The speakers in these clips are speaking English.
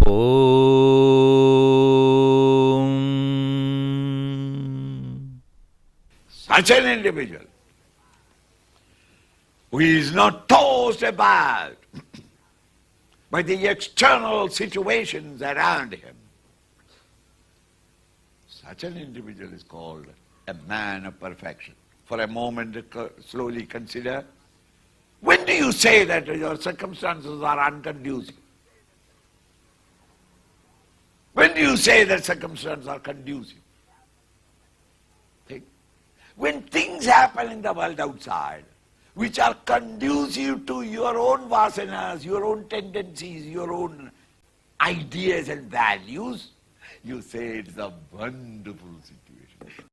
Om. Such an individual who is not tossed about by the external situations around him. Such an individual is called a man of perfection. For a moment, slowly consider, when do you say that your circumstances are unconducive? When do you say that circumstances are conducive? Think. When things happen in the world outside, which are conducive to your own vasanas, your own tendencies, your own ideas and values, you say it's a wonderful situation.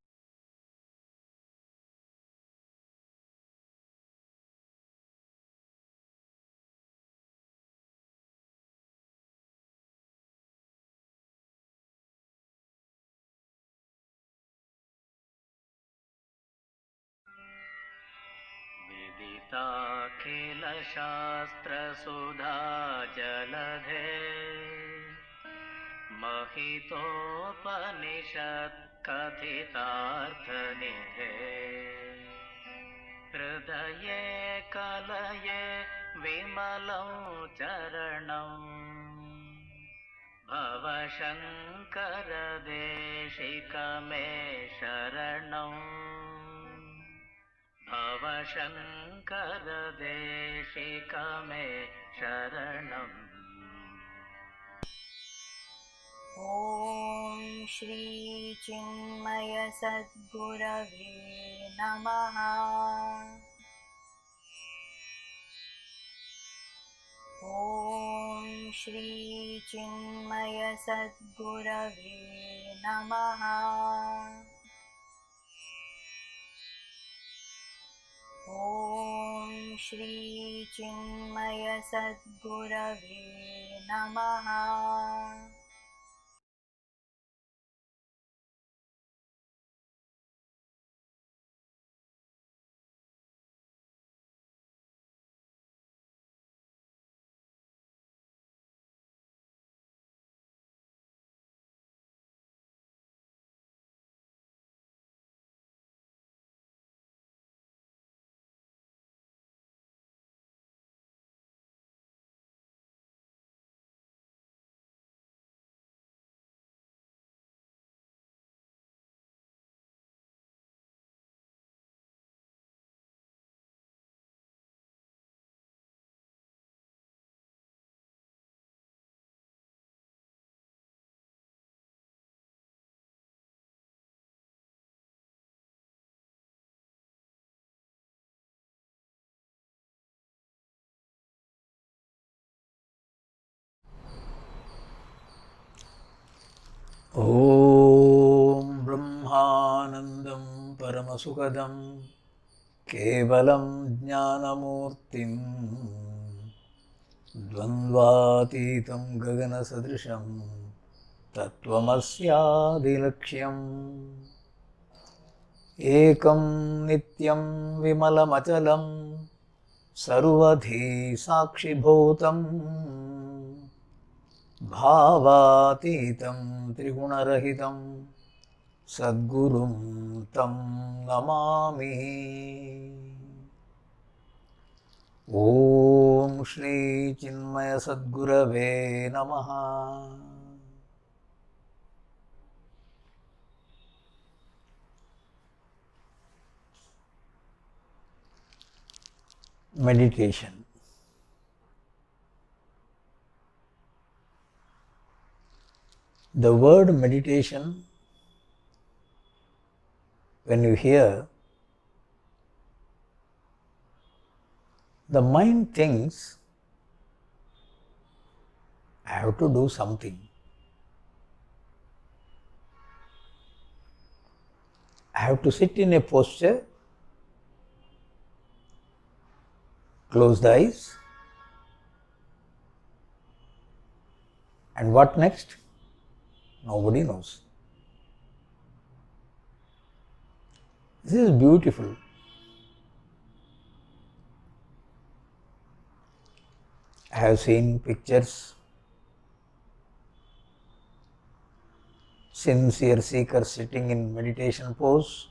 विदिताखिलशास्त्रसुधा जलधे महितोपनिषत्कथितार्थनिधे हृदये कलये विमलं चरणं भवशङ्कर देशिक मे शरणम् भवशङ्कर देशिक मे शरणम्। ॐ श्री चिन्मय सद्गुरवे नमः। ॐ श्री चिन्मय सद्गुरवे नमः। ॐ श्री चिन्मय सद्गुरवे नमः। ॐ ब्रह्मानन्दं परमसुखदं केवलं ज्ञानमूर्तिं द्वन्द्वातीतं गगनसदृशं तत्त्वमस्यादिलक्ष्यम् एकं नित्यं विमलमचलं सर्वधी साक्षिभूतम् भावातीतं त्रिगुणरहितं सद्गुरुं तं नमामि। ॐ श्री चिन्मय सद्गुरवे नमः। Meditation. The word meditation, when you hear, the mind thinks, I have to do something. I have to sit in a posture, close the eyes, and what next? Nobody knows. This is beautiful. I have seen pictures sincere seeker sitting in meditation pose.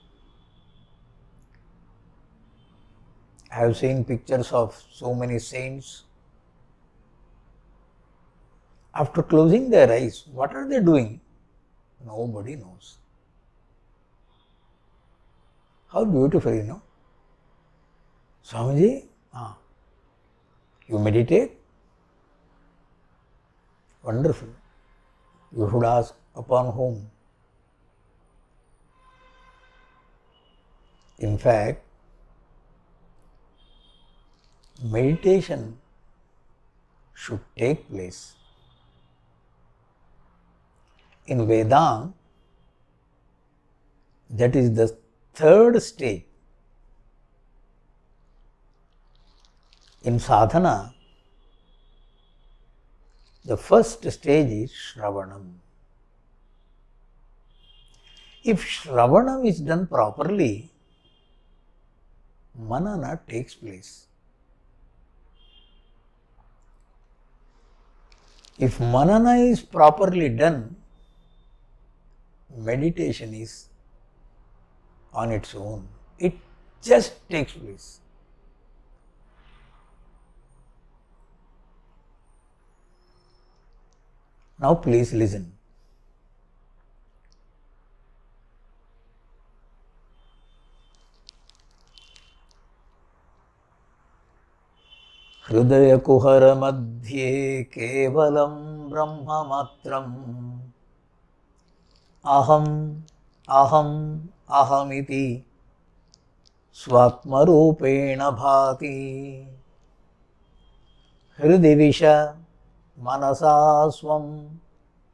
I have seen pictures of so many saints. After closing their eyes, what are they doing? Nobody knows. How beautiful, Swamiji, you meditate? Wonderful. You should ask upon whom. In fact, meditation should take place. In Vedanta, that is the third stage. In sadhana, the first stage is Shravanam. If Shravanam is done properly, Manana takes place. If Manana is properly done, meditation is on its own. It just takes place. Now please listen. हृदय कुहर मध्ये केवलं ब्रह्ममात्रम् अहम् अहम् अहमिति स्वात्मरूपेण भाति हृदि wish मनसा स्वं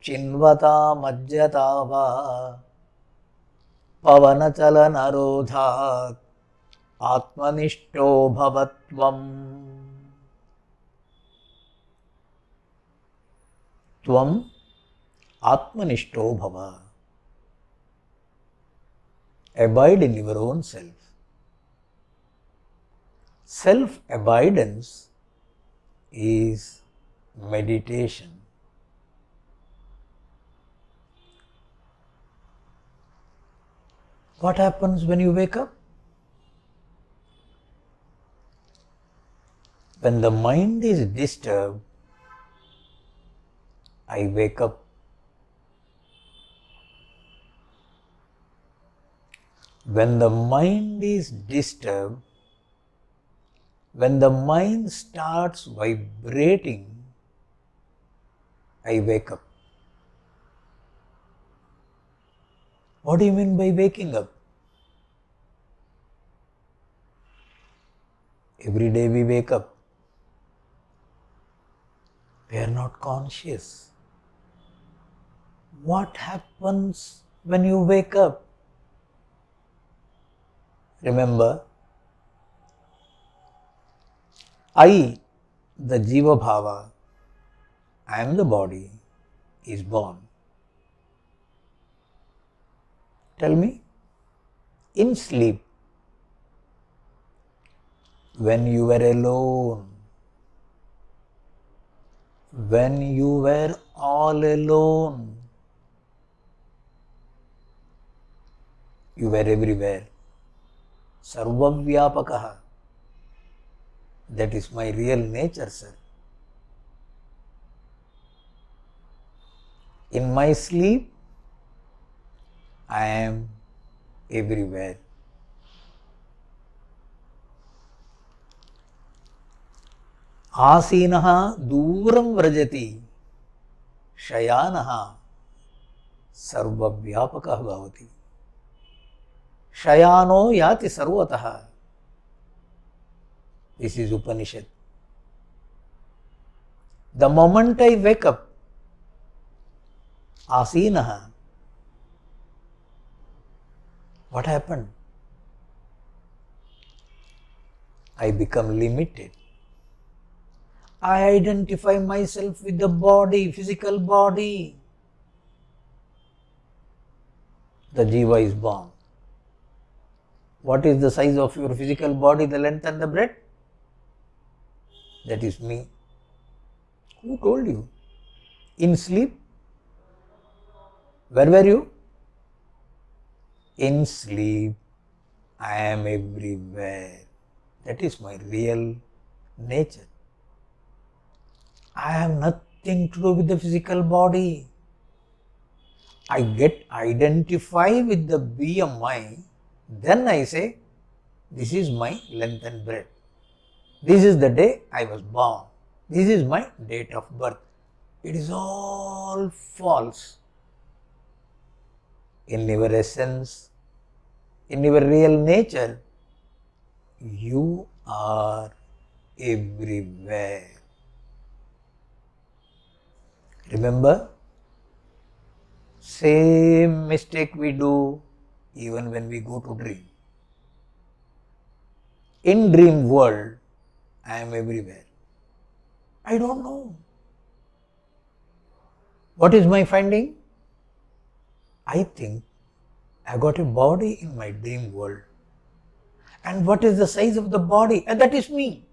चिन्वता मज्जता वा पवनचलनरोधात् आत्मनिष्ठो भवत्वम् त्वं आत्मनिष्ठो भव. Abide in your own self. Self-abidance is meditation. What happens when you wake up? When the mind is disturbed, I wake up. When the mind is disturbed, when the mind starts vibrating, I wake up. What do you mean by waking up? Every day we wake up. We are not conscious. What happens when you wake up? Remember, I, the Jiva Bhava, I am the body, is born. Tell me, in sleep, when you were alone, when you were all alone, you were everywhere. Sarvavyapakaha. That is my real nature, sir. In my sleep, I am everywhere. Asinaha duram vrajati, shayanaha sarvavyapakaha bhavati. Shayano yati sarvataha. This is Upanishad. The moment I wake up, asinaha, what happened? I become limited. I identify myself with the body, physical body. The Jiva is born. What is the size of your physical body, the length and the breadth? That is me. Who told you? In sleep, Where were you? In sleep. I am everywhere. That is my real nature. I have nothing to do with the physical body. I get identify with the BMI, then I say, this is my length and breadth. This is the day I was born. This is my date of birth. It is all false. In your essence, in your real nature, you are everywhere. Remember, same mistake we do even when we go to dream. In dream world, I am everywhere. I don't know. What is my finding? I think I got a body in my dream world. And what is the size of the body? And that is me.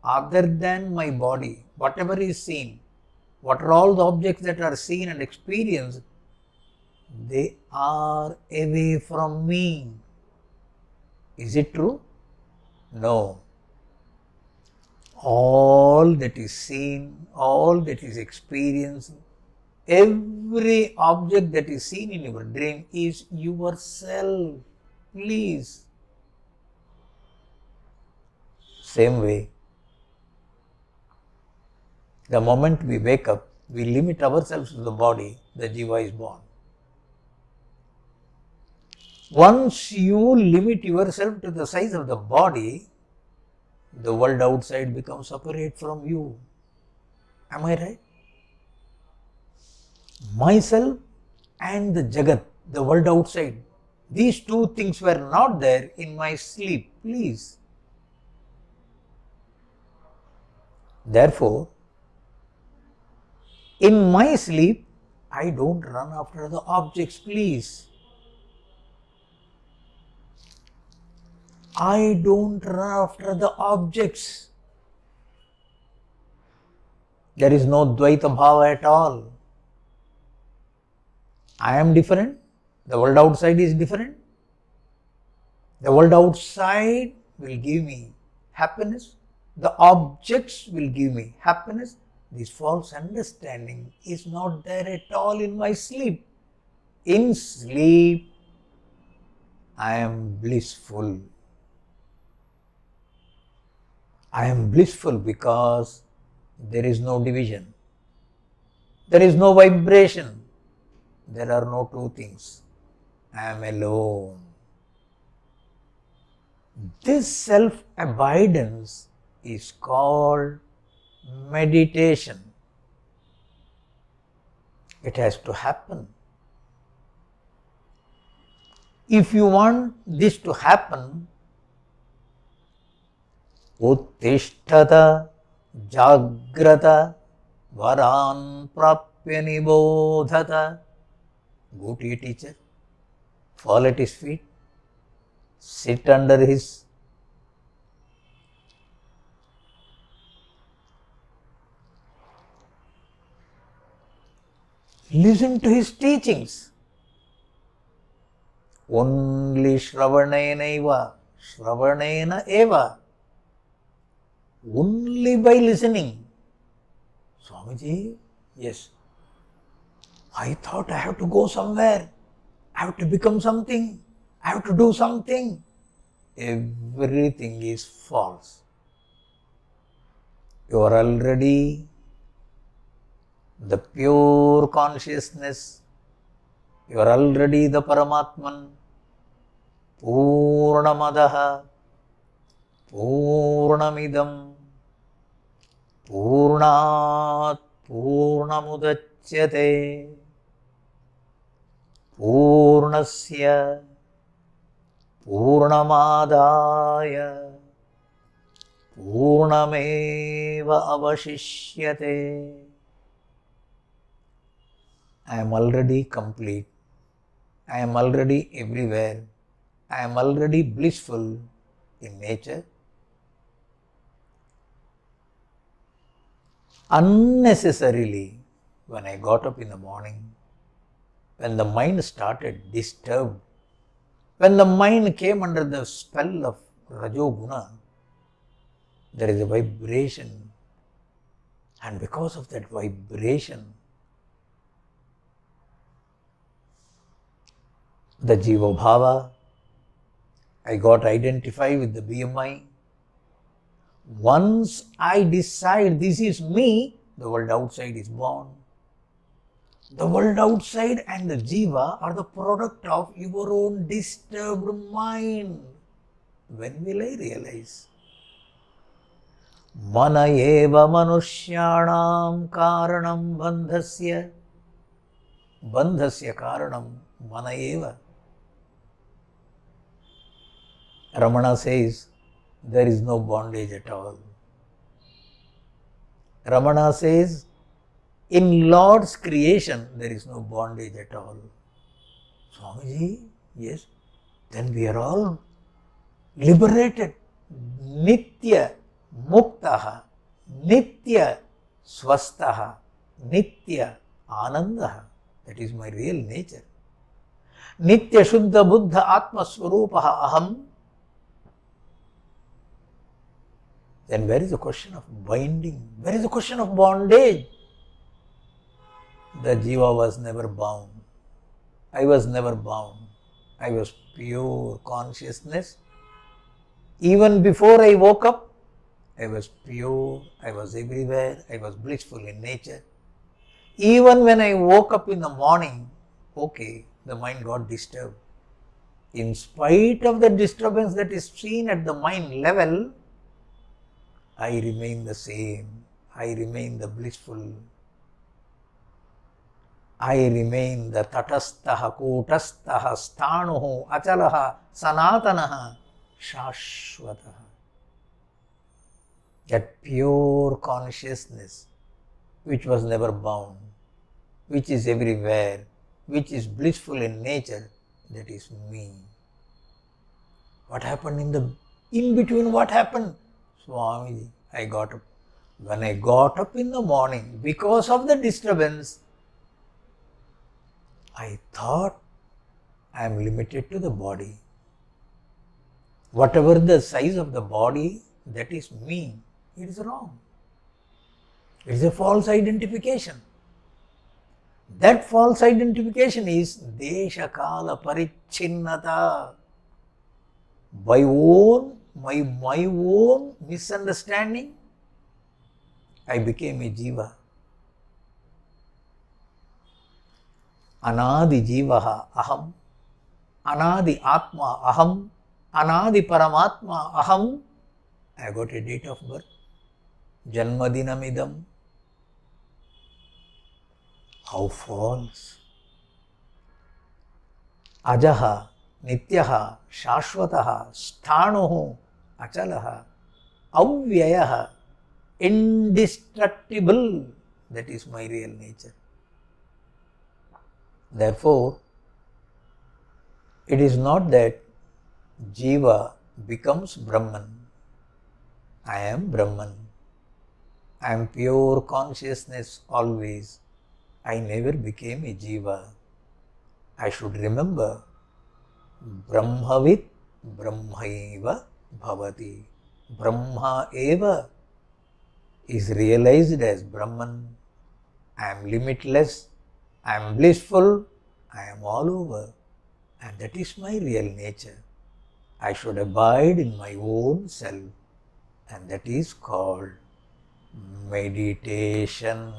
Other than my body, whatever is seen, what are all the objects that are seen and experienced, they are away from me. Is it true? No. All that is seen, all that is experienced, every object that is seen in your dream is yourself. Please. Same way, the moment we wake up, we limit ourselves to the body, the jiva is born. Once you limit yourself to the size of the body, the world outside becomes separate from you. Am I right? Myself and the Jagat, the world outside, these two things were not there in my sleep. Please. Therefore, in my sleep, I don't run after the objects, please. I don't run after the objects. There is no Dvaita Bhava at all. I am different. The world outside is different. The world outside will give me happiness. The objects will give me happiness. This false understanding is not there at all in my sleep. In sleep, I am blissful. I am blissful because there is no division. There is no vibration. There are no two things. I am alone. This self-abidance is called meditation. It has to happen. If you want this to happen, Uttishtata Jagrata Varan Prapya Nibodhata. Go to your teacher, fall at his feet, sit under his listen to his teachings. Only Shravanena eva. Only by listening. Swamiji, yes. I thought I have to go somewhere. I have to become something. I have to do something. Everything is false. You are already the pure consciousness. You are already the Paramatman. Purnamadaha Purnamidam Purnat Purnamudachyate Purnasya Purnamadaya Purnameva avashishyate. I am already complete. I am already everywhere. I am already blissful in nature. Unnecessarily, when I got up in the morning, when the mind started disturbed, when the mind came under the spell of Rajoguna, there is a vibration, and because of that vibration, the Jiva Bhava, I got identified with the BMI. Once I decide this is me, the world outside is born. The world outside and the Jiva are the product of your own disturbed mind. When will I realize? Mana eva manushyanam karanam bandhasya. Bandhasya karanam mana eva. Ramana says, there is no bondage at all. Ramana says, in Lord's creation, there is no bondage at all. Swamiji, yes, then we are all liberated. Nitya muktaha, nitya swastaha, nitya anandaha. That is my real nature. Nitya shuddha buddha atma swarupaha aham. Then where is the question of binding? Where is the question of bondage? The Jiva was never bound. I was never bound. I was pure consciousness. Even before I woke up, I was pure, I was everywhere, I was blissful in nature. Even when I woke up in the morning, okay, the mind got disturbed. In spite of the disturbance that is seen at the mind level, I remain the same. I remain the blissful. I remain the tatastaha, kutastaha, sthanuhu, achalaha, sanatanaha, shashvataha. That pure consciousness which was never bound, which is everywhere, which is blissful in nature, that is me. What happened in between? What happened? Swamiji, I got up. When I got up in the morning, because of the disturbance, I thought I am limited to the body. Whatever the size of the body, that is me. It is wrong. It is a false identification. That false identification is desha kala parichinnata. By my own misunderstanding, I became a jiva. Anadi jivaha aham, anadi atma aham, anadi paramatma aham. I got a date of birth. Janmadinamidam. How false. Ajaha, nityaha, shashvataha, sthanuhu, achalaha, avyayaha, indestructible. That is my real nature. Therefore, it is not that Jiva becomes Brahman. I am Brahman. I am pure consciousness always. I never became a Jiva. I should remember, Brahmavit Brahmaiva Bhavati. Brahma Eva is realized as Brahman. I am limitless, I am blissful, I am all over, and that is my real nature. I should abide in my own self, and that is called meditation.